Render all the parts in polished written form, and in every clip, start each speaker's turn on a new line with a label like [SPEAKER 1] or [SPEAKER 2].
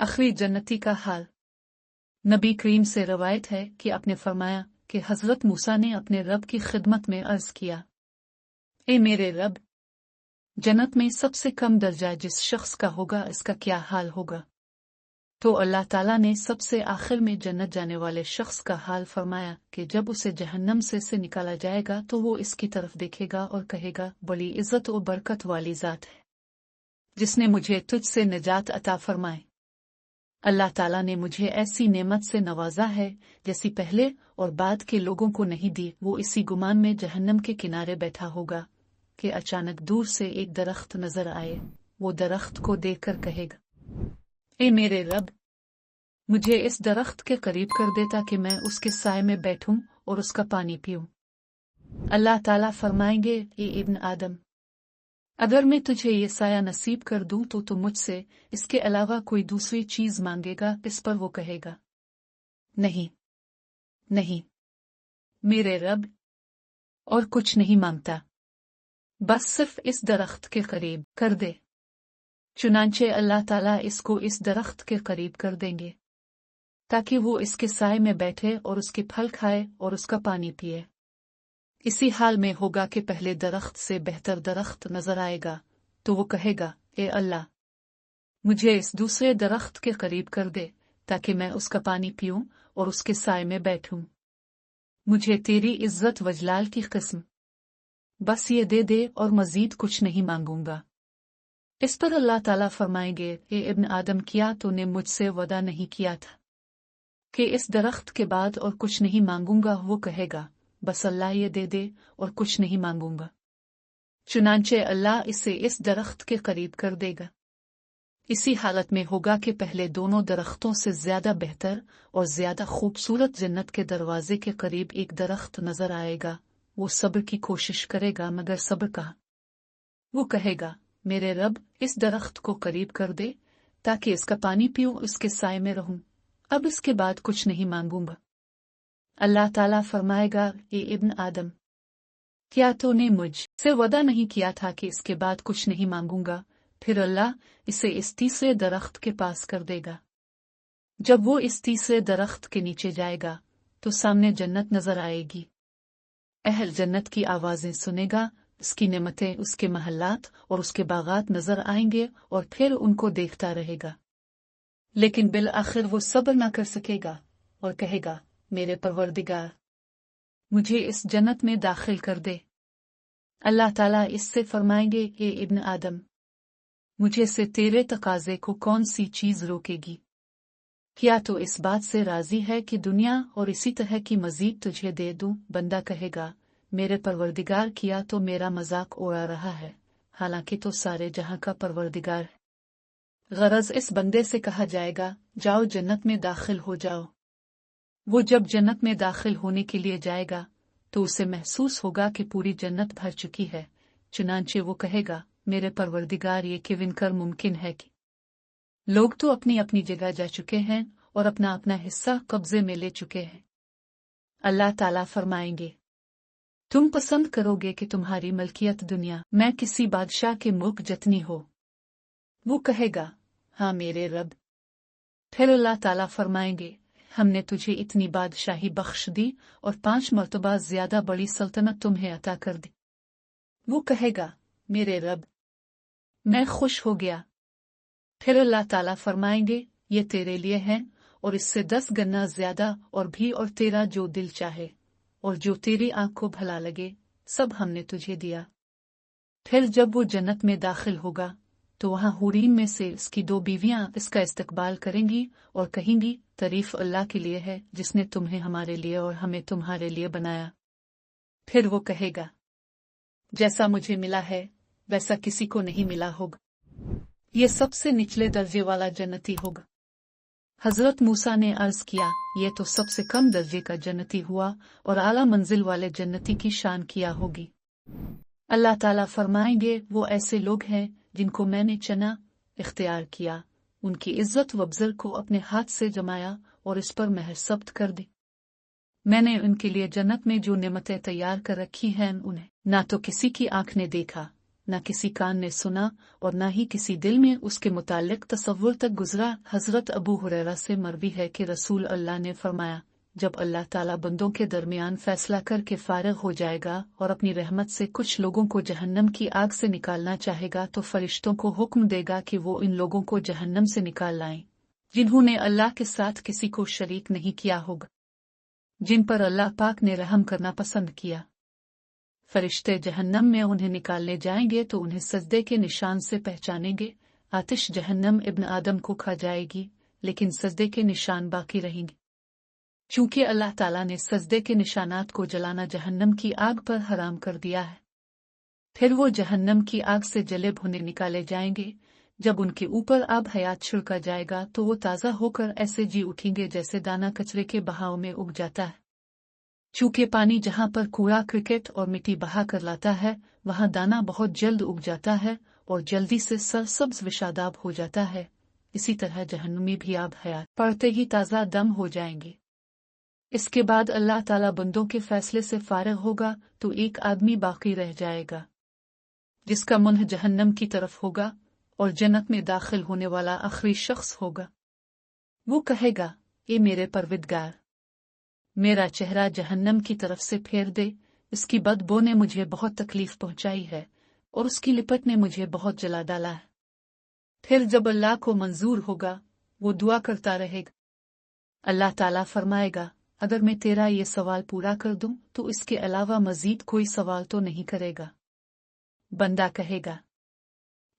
[SPEAKER 1] आखिरी जन्नती का हाल। नबी करीम से रवायत है कि आपने फरमाया कि हज़रत मूसा ने अपने रब की खिदमत में अर्ज किया, ए मेरे रब, जन्नत में सबसे कम दर्जा जिस शख्स का होगा इसका क्या हाल होगा। तो अल्लाह ताला ने सबसे आखिर में जन्नत जाने वाले शख्स का हाल फरमाया कि जब उसे जहन्नम से निकाला जाएगा तो वो इसकी तरफ देखेगा और कहेगा, बड़ी इज्जत और बरकत वाली ज़ात है जिसने मुझे तुझसे निजात अता फरमाए। अल्लाह ताला ने मुझे ऐसी नेमत से नवाजा है जैसी पहले और बाद के लोगों को नहीं दी। वो इसी गुमान में जहन्नम के किनारे बैठा होगा कि अचानक दूर से एक दरख्त नजर आए। वो दरख्त को देखकर कहेगा, ए मेरे रब, मुझे इस दरख्त के करीब कर दे ताकि मैं उसके साए में बैठूं और उसका पानी पीऊं। अल्लाह ताला फरमाएंगे, ए इब्न आदम, अगर मैं तुझे ये साया नसीब कर दूं तो तू मुझसे इसके अलावा कोई दूसरी चीज मांगेगा। इस पर वो कहेगा, नहीं नहीं मेरे रब, और कुछ नहीं मांगता, बस सिर्फ इस दरख्त के करीब कर दे। चुनांचे अल्लाह ताला इसको इस दरख्त के करीब कर देंगे ताकि वो इसके साए में बैठे और उसके फल खाए और उसका पानी पिए। इसी हाल में होगा कि पहले दरख्त से बेहतर दरख्त नजर आएगा तो वो कहेगा, ए अल्लाह, मुझे इस दूसरे दरख्त के करीब कर दे ताकि मैं उसका पानी पीऊं और उसके साए में बैठूं। मुझे तेरी इज्जत वजलाल की कसम, बस ये दे दे और मजीद कुछ नहीं मांगूंगा। इस पर अल्लाह ताला फरमाएंगे, ए इब्न आदम, क्या तूने मुझसे वदा नहीं किया था कि इस दरख्त के बाद और कुछ नहीं मांगूंगा। वो कहेगा, बस अल्लाह ये दे दे और कुछ नहीं मांगूंगा। चुनांचे अल्लाह इसे इस दरख्त के करीब कर देगा। इसी हालत में होगा कि पहले दोनों दरख्तों से ज्यादा बेहतर और ज्यादा खूबसूरत जन्नत के दरवाजे के करीब एक दरख्त नजर आएगा। वो सब्र की कोशिश करेगा मगर सब्र कहाँ। वो कहेगा, मेरे रब, इस दरख्त को करीब कर दे ताकि इसका पानी पीऊं, इसके साए में रहूं, अब इसके बाद कुछ नहीं मांगूंगा। अल्लाह ताला फरमाएगा, ए इब्न आदम, क्या तूने मुझसे वदा नहीं किया था कि इसके बाद कुछ नहीं मांगूंगा। फिर अल्लाह इसे इस तीसरे दरख्त के पास कर देगा। जब वो इस तीसरे दरख्त के नीचे जाएगा तो सामने जन्नत नजर आएगी। अहल जन्नत की आवाजें सुनेगा, उसकी नेमतें, उसके महल्लात और उसके बागात नजर आएंगे और फिर उनको देखता रहेगा। लेकिन बिल आखिर वो सब्र न कर सकेगा और कहेगा, मेरे परवरदिगार, मुझे इस जन्नत में दाखिल कर दे। अल्लाह ताला इससे फरमाएंगे, ए इब्न आदम, मुझे से तेरे तकाजे को कौन सी चीज रोकेगी। क्या तो इस बात से राजी है कि दुनिया और इसी तरह की मजीद तुझे दे दूं। बंदा कहेगा, मेरे परवरदिगार, किया तो मेरा मजाक उड़ा रहा है, हालांकि तो सारे जहां का परवरदिगार है। गरज इस बंदे से कहा जाएगा, जाओ जन्नत में दाखिल हो जाओ। वो जब जन्नत में दाखिल होने के लिए जाएगा तो उसे महसूस होगा कि पूरी जन्नत भर चुकी है। चुनांचे वो कहेगा, मेरे परवरदिगार, ये किविनकर मुमकिन है कि लोग तो अपनी अपनी जगह जा चुके हैं और अपना अपना हिस्सा कब्जे में ले चुके हैं। अल्लाह ताला फरमाएंगे, तुम पसंद करोगे कि तुम्हारी मलकियत दुनिया में किसी बादशाह के मुल्क जितनी हो। वो कहेगा, हाँ मेरे रब। फिर अल्लाह ताला फरमाएंगे, हमने तुझे इतनी बादशाही बख्श दी और 5 मर्तबा ज्यादा बड़ी सल्तनत तुम्हें अता कर दी। वो कहेगा, मेरे रब, मैं खुश हो गया। फिर अल्लाह ताला फरमाएंगे, ये तेरे लिए है और इससे 10 गना ज्यादा और भी, और तेरा जो दिल चाहे और जो तेरी आंख को भला लगे सब हमने तुझे दिया। फिर जब वो जन्नत में दाखिल होगा तो वहां हूरीन में से इसकी 2 बीवियां इसका इस्तकबाल करेंगी और कहेंगी, तारीफ अल्लाह के लिए है जिसने तुम्हें हमारे लिए और हमें तुम्हारे लिए बनाया। फिर वो कहेगा, जैसा मुझे मिला है वैसा किसी को नहीं मिला होगा। ये सबसे निचले दर्जे वाला जन्नती होगा। हजरत मूसा ने अर्ज किया, ये तो सबसे कम दर्जे का जन्नती हुआ और आला मंजिल वाले जन्नती की शान किया होगी। अल्लाह ताला फरमाएंगे, वो ऐसे लोग हैं जिनको मैंने चना इख्तियार किया, उनकी इज्जत वब्जल को अपने हाथ से जमाया और इस पर मेहर सब्त कर दी। मैंने उनके लिए जन्नत में जो नेमतें तैयार कर रखी हैं उन्हें ना तो किसी की आंख ने देखा न किसी कान ने सुना और न ही किसी दिल में उसके मुतालिक तसव्वुर तक गुजरा। हजरत अबू हुरैरा से मरवी है कि रसूल अल्लाह ने फरमाया, जब अल्लाह ताला बंदों के दरमियान फैसला करके फारिग हो जाएगा और अपनी रहमत से कुछ लोगों को जहन्नम की आग से निकालना चाहेगा तो फरिश्तों को हुक्म देगा कि वो इन लोगों को जहन्नम से निकाल लाएं जिन्होंने अल्लाह के साथ किसी को शरीक नहीं किया होगा, जिन पर अल्लाह पाक ने रहम करना पसंद किया। फरिश्ते जहन्नम में उन्हें निकालने जाएंगे तो उन्हें सजदे के निशान से पहचानेंगे। आतिश जहन्नम इब्न आदम को खा जाएगी, लेकिन सजदे के निशान बाकी रहेंगे। चूंकि अल्लाह ताला ने सजदे के निशानात को जलाना जहन्नम की आग पर हराम कर दिया है, फिर वो जहन्नम की आग से जले भुने निकाले जाएंगे। जब उनके ऊपर आब हयात छिड़का जाएगा तो वो ताज़ा होकर ऐसे जी उठेंगे जैसे दाना कचरे के बहाव में उग जाता है। चूंकि पानी जहां पर कूड़ा क्रिकेट और मिट्टी बहा कर लाता है, वहां दाना बहुत जल्द उग जाता है और जल्दी से सरसब्ज विषादाब हो जाता है। इसी तरह जहन्नुमी भी आब हयात पड़ते ही ताज़ा दम हो जाएंगे। इसके बाद अल्लाह ताला बंदों के फैसले से फारिग होगा तो एक आदमी बाकी रह जाएगा जिसका मुंह जहन्नम की तरफ होगा और जन्नत में दाखिल होने वाला आखिरी शख्स होगा। वो कहेगा, ए मेरे परवरदिगार, मेरा चेहरा जहन्नम की तरफ से फेर दे, इसकी बदबू ने मुझे बहुत तकलीफ पहुंचाई है और उसकी लिपट ने मुझे बहुत जला डाला है। फिर जब अल्लाह को मंजूर होगा, वो दुआ करता रहेगा। अल्लाह ताला फरमाएगा, अगर मैं तेरा ये सवाल पूरा कर दूं तो इसके अलावा मजीद कोई सवाल तो नहीं करेगा। बंदा कहेगा,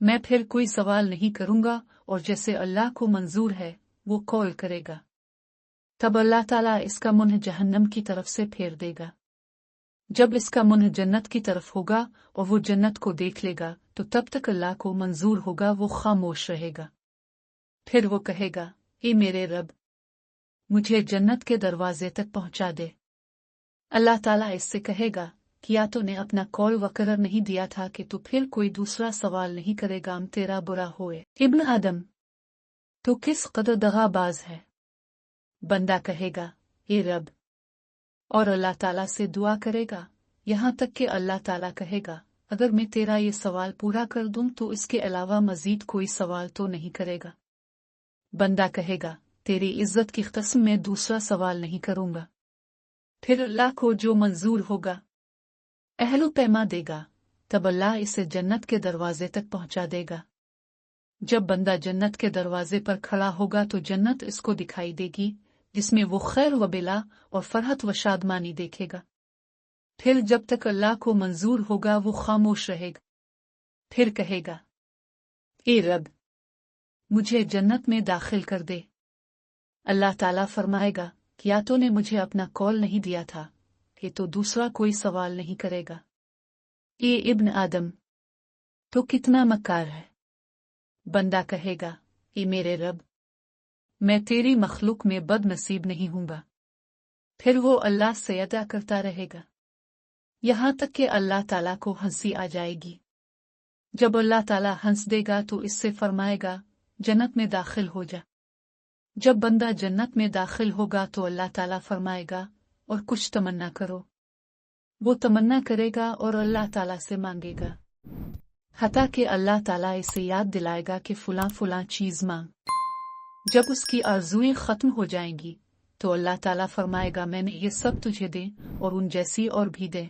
[SPEAKER 1] मैं फिर कोई सवाल नहीं करूंगा, और जैसे अल्लाह को मंजूर है वो कौल करेगा। तब अल्लाह ताला इसका मुंह जहन्नम की तरफ से फेर देगा। जब इसका मुंह जन्नत की तरफ होगा और वो जन्नत को देख लेगा तो तब तक अल्लाह को मंजूर होगा वो खामोश रहेगा। फिर वो कहेगा, ए मेरे रब, मुझे जन्नत के दरवाजे तक पहुंचा दे। अल्लाह ताला इससे कहेगा, क्या तूने अपना कौल वकरर नहीं दिया था कि तू फिर कोई दूसरा सवाल नहीं करेगा हम तेरा बुरा होए। इब्न आदम, तो किस कदर दगाबाज है। बंदा कहेगा, ए रब, और अल्लाह ताला से दुआ करेगा, यहाँ तक कि अल्लाह ताला कहेगा, अगर मैं तेरा ये सवाल पूरा कर दूं तो इसके अलावा मजीद कोई सवाल तो नहीं करेगा। बंदा कहेगा, तेरी इज्जत की कसम में दूसरा सवाल नहीं करूंगा। फिर अल्लाह को जो मंजूर होगा अहलु पैमा देगा, तब अल्लाह इसे जन्नत के दरवाजे तक पहुंचा देगा। जब बंदा जन्नत के दरवाजे पर खड़ा होगा तो जन्नत इसको दिखाई देगी, जिसमें वो खैर व बिला और फरहत व शादमानी देखेगा। फिर जब तक अल्लाह को मंजूर होगा वो खामोश रहेगा। फिर कहेगा, ए रब, मुझे जन्नत में दाखिल कर दे। अल्लाह ताला फरमाएगा, क्या तूने मुझे अपना कौल नहीं दिया था कि तो दूसरा कोई सवाल नहीं करेगा। ए इब्न आदम, तो कितना मक्कार है। बंदा कहेगा, ए मेरे रब, मैं तेरी मखलूक में बदनसीब नहीं हूंगा। फिर वो अल्लाह से अदा करता रहेगा यहाँ तक कि अल्लाह ताला को हंसी आ जाएगी। जब अल्लाह ताला हंस देगा तो इससे फरमाएगा, जन्नत में दाखिल हो जा। जब बंदा जन्नत में दाखिल होगा तो अल्लाह ताला फरमाएगा, और कुछ तमन्ना करो। वो तमन्ना करेगा और अल्लाह ताला से मांगेगा, हता कि अल्लाह ताला इसे याद दिलाएगा कि फुला फुला चीज मांग। जब उसकी आरज़ुएं खत्म हो जाएंगी तो अल्लाह ताला फरमाएगा, मैंने ये सब तुझे दे और उन जैसी और भी दे।